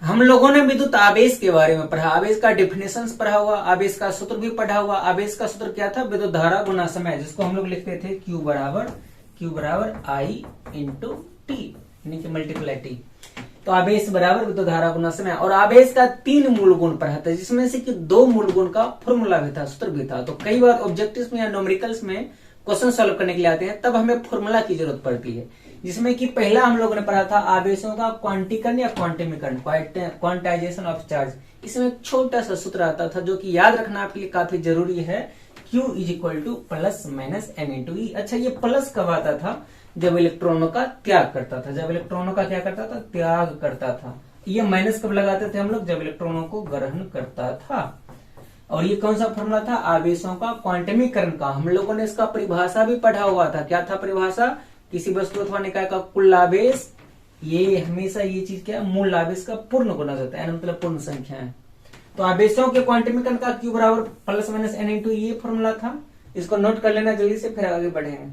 हम लोगों ने विद्युत आवेश के बारे में पढ़ा, आवेश का डिफिनेशन पढ़ा हुआ, आवेश का सूत्र भी पढ़ा हुआ। आवेश का सूत्र क्या था? विद्युत धारा गुना समय, जिसको हम लोग लिखते थे Q बराबर I इंटू टी, यानी कि मल्टीप्लाई टी। तो आवेश बराबर विद्युत धारा गुना समय। और आवेश का 3 मूल गुण पढ़ा था, जिसमें से कि 2 मूल गुण का फॉर्मूला भी था, सूत्र भी था। तो कई बार ऑब्जेक्टिव्स में या न्यूमेरिकल्स में क्वेश्चन सॉल्व करने के लिए आते हैं, तब हमें फॉर्मूला की जरूरत पड़ती है। जिसमें कि पहला हम लोगों ने पढ़ा था आवेशों का क्वांटीकरण या क्वांटिमीकरण, क्वांटाइजेशन ऑफ चार्ज। इसमें एक छोटा सा सूत्र आता था, जो कि याद रखना आपके लिए काफी जरूरी है, Q is equal to plus minus N into E. अच्छा, ये प्लस कब आता था? जब इलेक्ट्रॉनों का त्याग करता था। जब इलेक्ट्रॉनों का क्या करता था? त्याग करता था। ये माइनस कब लगाते थे हम लोग? जब इलेक्ट्रॉनों को ग्रहण करता था। और ये कौन सा फॉर्मूला था? आवेशों का क्वांटमीकरण का। हम लोगों ने इसका परिभाषा भी पढ़ा हुआ था। क्या था परिभाषा? किसी वस्तु अथवा निकाय का कुल आवेश, ये हमेशा ये चीज क्या है? मूल आवेश का पूर्ण गुना होता है, मतलब पूर्ण संख्या है। तो आवेशों के क्वांटमीकरण का Q बराबर प्लस माइनस एन इंटू ये फॉर्मूला था। इसको नोट कर लेना जल्दी से, फिर आगे बढ़ेंगे।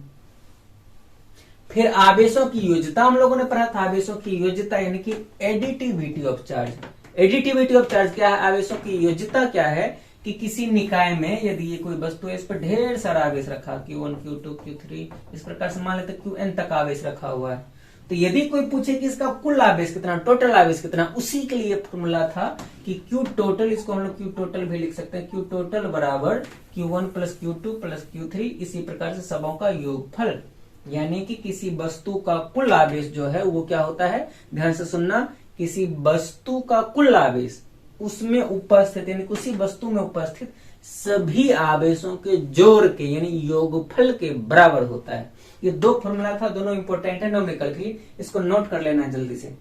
फिर आवेशों की योज्यता हम लोगों ने पढ़ा था। आवेशों की योज्यता यानी कि additivity of charge. Additivity of charge क्या है? आवेशों की योज्यता क्या है कि किसी निकाय में यदि ये कोई वस्तु है, इस पर ढेर सारा आवेश रखा, Q1 Q2 Q3 इस प्रकार से मान लेते Qn तक आवेश रखा हुआ है। तो यदि कोई पूछे कि इसका कुल आवेश कितना, टोटल आवेश कितना, उसी के लिए फॉर्मूला था कि Q टोटल, इसको हम लोग Q टोटल भी लिख सकते हैं। Q टोटल बराबर Q1 plus Q2 plus Q3, इसी प्रकार से सबों का योगफल। यानी कि किसी वस्तु का कुल आवेश जो है वो क्या होता है? ध्यान से सुनना, किसी वस्तु का कुल आवेश उसमें उपस्थित, यानी उसी वस्तु में उपस्थित सभी आवेशों के जोड़ के यानी योगफल के बराबर होता है। ये 2 फॉर्मूला था, दोनों इंपॉर्टेंट है न्यूमेरिकल के लिए। इसको नोट कर लेना जल्दी से।